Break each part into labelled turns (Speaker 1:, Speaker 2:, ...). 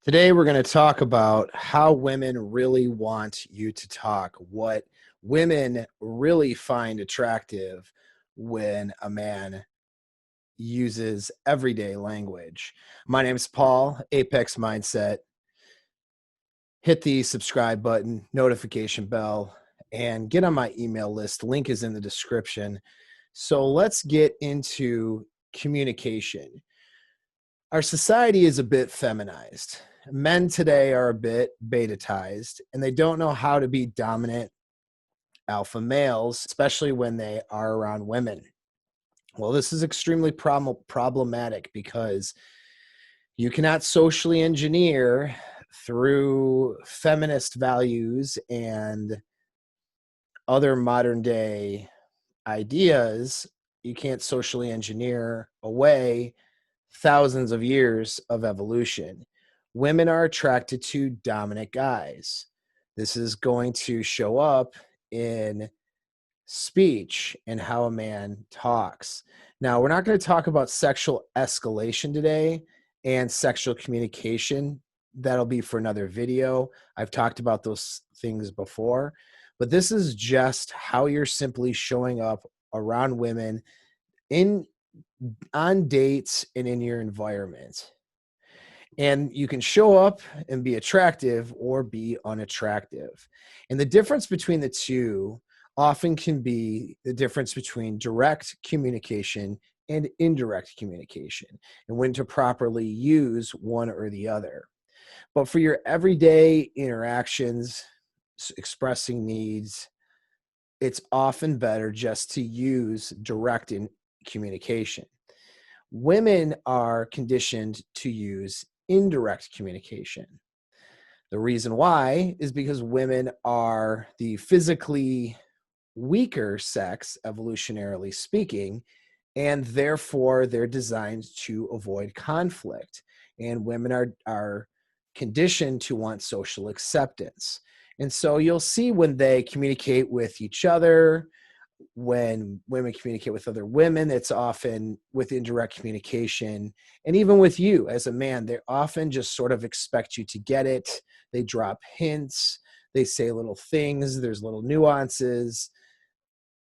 Speaker 1: Today, we're going to talk about how women really want you to talk, what women really find attractive when a man uses everyday language. My name is Paul, Apex Mindset. Hit the subscribe button, notification bell, and get on my email list. Link is in the description. So let's get into communication. Our society is a bit feminized. Men today are a bit betatized, and they don't know how to be dominant alpha males, especially when they are around women. Well, this is extremely problematic because you cannot socially engineer through feminist values and other modern day ideas. You can't socially engineer away thousands of years of evolution. Women are attracted to dominant guys. This is going to show up in speech and how a man talks. Now, we're not going to talk about sexual escalation today and sexual communication. That'll be for another video. I've talked about those things before, but this is just how you're simply showing up around women in on dates and in your environment. And you can show up and be attractive or be unattractive. And the difference between the two often can be the difference between direct communication and indirect communication, and when to properly use one or the other. But for your everyday interactions, expressing needs, it's often better just to use direct in communication. Women are conditioned to use indirect communication. The reason why is because women are the physically weaker sex, evolutionarily speaking, and therefore they're designed to avoid conflict. And women are conditioned to want social acceptance. And so you'll see when they communicate with each other, when women communicate with other women, it's often with indirect communication. And even with you as a man, they often just sort of expect you to get it. They drop hints, they say little things, there's little nuances,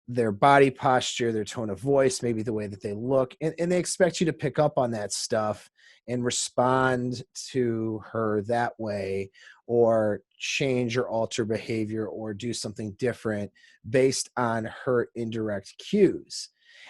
Speaker 1: their body posture, their tone of voice, maybe the way that they look, and they expect you to pick up on that stuff and respond to her that way, or change or alter behavior or do something different based on her indirect cues.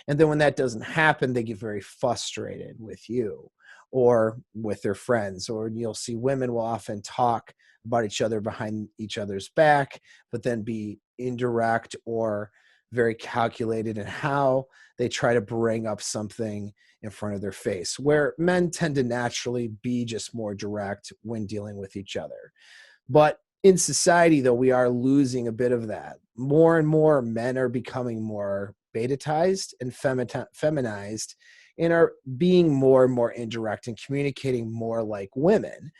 Speaker 1: And then when that doesn't happen, they get very frustrated with you or with their friends. Or you'll see women will often talk about each other behind each other's back, but then be indirect or very calculated in how they try to bring up something in front of their face, where men tend to naturally be just more direct when dealing with each other. But in society, though, we are losing a bit of that. More and more men are becoming more betatized and feminized, and are being more and more indirect and communicating more like women.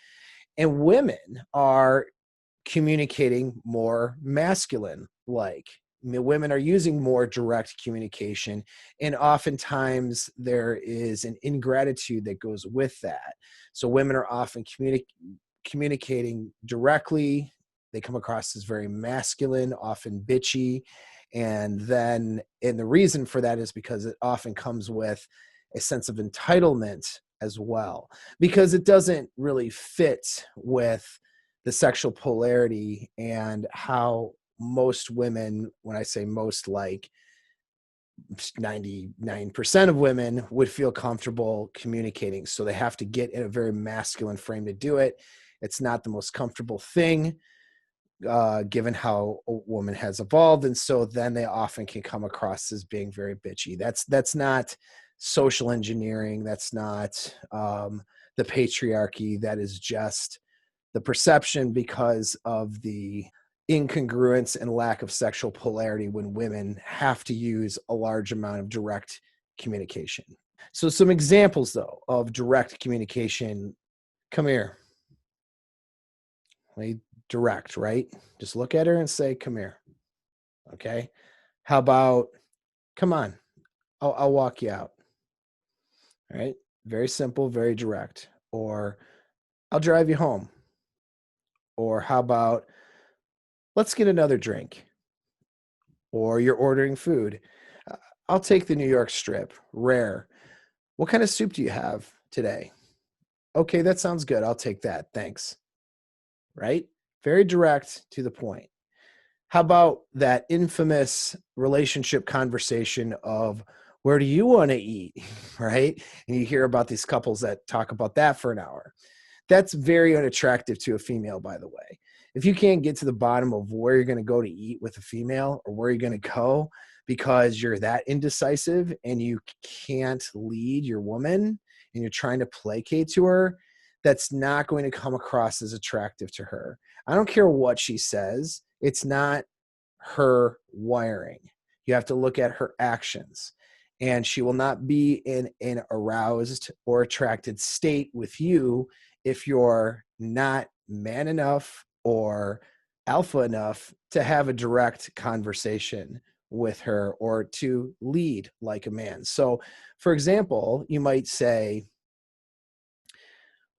Speaker 1: And women are communicating more masculine like. Women are using more direct communication, and oftentimes there is an ingratitude that goes with that. So women are often communicating directly. They come across as very masculine, often bitchy. And the reason for that is because it often comes with a sense of entitlement as well, because it doesn't really fit with the sexual polarity and how most women, when I say most, like 99% of women, would feel comfortable communicating. So they have to get in a very masculine frame to do it. It's not the most comfortable thing, given how a woman has evolved. And so then they often can come across as being very bitchy. That's not social engineering. That's not the patriarchy. That is just the perception because of the incongruence and lack of sexual polarity when women have to use a large amount of direct communication. So some examples, though, of direct communication. Come here. Direct, right? Just look at her and say, come here. Okay. How about, come on, I'll walk you out. All right. Very simple, very direct. Or I'll drive you home. Or how about, let's get another drink. Or you're ordering food. Uh, I'll take the New York strip, rare. What kind of soup do you have today? Okay, that sounds good. I'll take that. Thanks. Right? Very direct to the point. How about that infamous relationship conversation of, where do you want to eat? Right? And you hear about these couples that talk about that for an hour. That's very unattractive to a female, by the way. If you can't get to the bottom of where you're going to go to eat with a female, or where you're going to go because you're that indecisive and you can't lead your woman and you're trying to placate to her, that's not going to come across as attractive to her. I don't care what she says. It's not her wiring. You have to look at her actions. And she will not be in an aroused or attracted state with you if you're not man enough or alpha enough to have a direct conversation with her or to lead like a man. So, for example, you might say,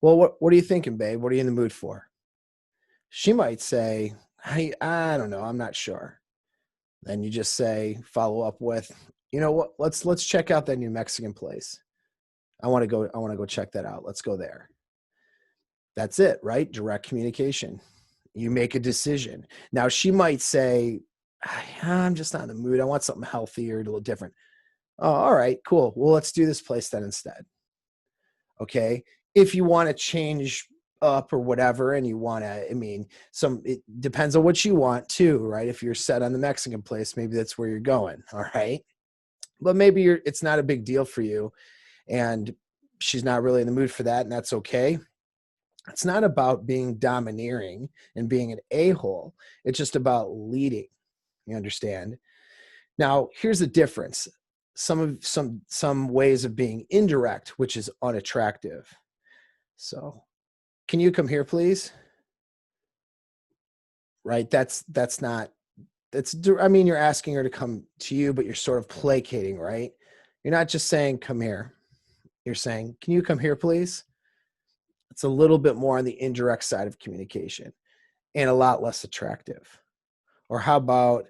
Speaker 1: well, what are you thinking, babe? What are you in the mood for? She might say, I don't know. I'm not sure. Then you just say, follow up with, you know what, let's check out that new Mexican place. I want to go check that out. Let's go there. That's it, right? Direct communication. You make a decision. Now she might say, I'm just not in the mood. I want something healthier, a little different. Oh, all right, cool. Well, let's do this place then instead. Okay. If you want to change up or whatever, and you want to, it depends on what you want too, right? If you're set on the Mexican place, maybe that's where you're going. All right. But maybe it's not a big deal for you and she's not really in the mood for that. And that's okay. It's not about being domineering and being an a-hole. It's just about leading. You understand? Now, here's the difference. Some ways of being indirect, which is unattractive. So, can you come here, please? Right? You're asking her to come to you, but you're sort of placating, right? You're not just saying, come here. You're saying, can you come here, please? It's a little bit more on the indirect side of communication and a lot less attractive. Or how about,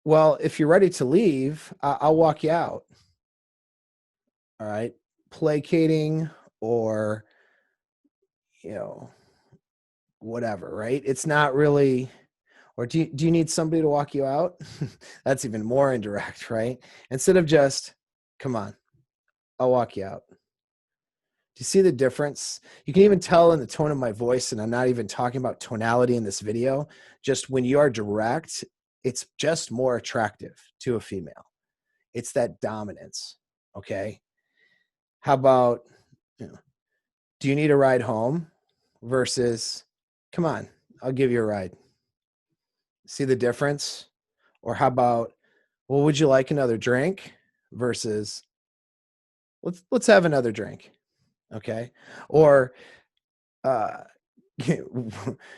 Speaker 1: well, if you're ready to leave, I'll walk you out. All right. Placating or, whatever, right? It's not really, or do you need somebody to walk you out? That's even more indirect, right? Instead of just, come on, I'll walk you out. Do you see the difference? You can even tell in the tone of my voice, and I'm not even talking about tonality in this video. Just when you are direct, it's just more attractive to a female. It's that dominance, okay? How about, do you need a ride home versus, come on, I'll give you a ride. See the difference? Or how about, well, would you like another drink versus, let's have another drink. Okay. Or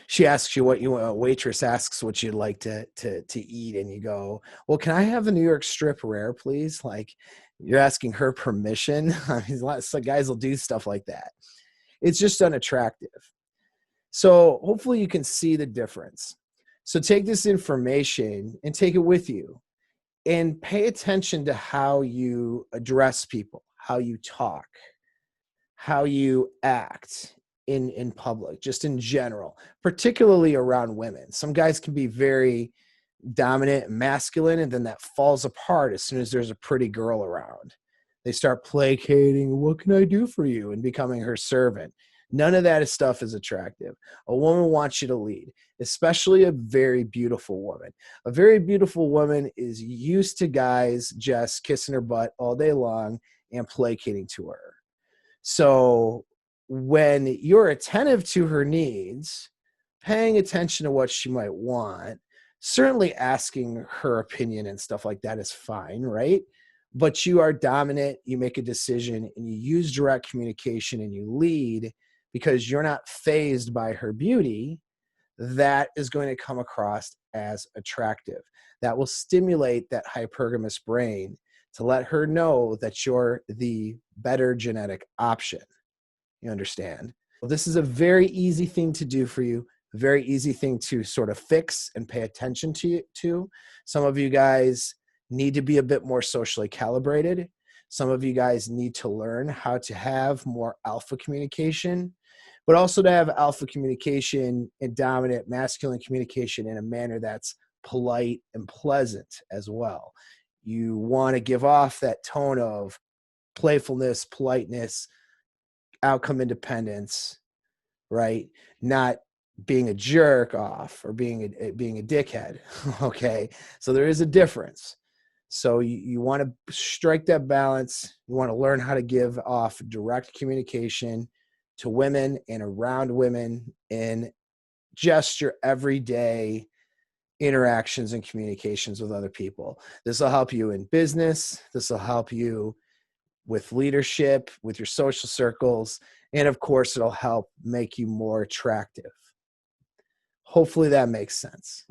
Speaker 1: she asks you what you want, a waitress asks what you'd like to eat, and you go, well, can I have the New York strip rare, please? Like, you're asking her permission. I mean, lots of guys will do stuff like that. It's just unattractive. So hopefully you can see the difference. So take this information and take it with you and pay attention to how you address people, how you talk, how you act in public, just in general, particularly around women. Some guys can be very dominant and masculine, and then that falls apart as soon as there's a pretty girl around. They start placating, what can I do for you? And becoming her servant. None of that stuff is attractive. A woman wants you to lead, especially a very beautiful woman. A very beautiful woman is used to guys just kissing her butt all day long and placating to her. So when you're attentive to her needs, paying attention to what she might want, certainly asking her opinion and stuff like that is fine, right? But you are dominant, you make a decision, and you use direct communication and you lead because you're not fazed by her beauty. That is going to come across as attractive. That will stimulate that hypergamous brain to let her know that you're the better genetic option. You understand? Well, this is a very easy thing to do for you, a very easy thing to sort of fix and pay attention to. Some of you guys need to be a bit more socially calibrated. Some of you guys need to learn how to have more alpha communication, but also to have alpha communication and dominant masculine communication in a manner that's polite and pleasant as well. You want to give off that tone of playfulness, politeness, outcome independence, right? Not being a jerk off or being a dickhead. Okay, so there is a difference. So you want to strike that balance. You want to learn how to give off direct communication to women and around women in just your everyday interactions and communications with other people. This will help you in business. This will help you with leadership, with your social circles, and of course, it'll help make you more attractive. Hopefully that makes sense.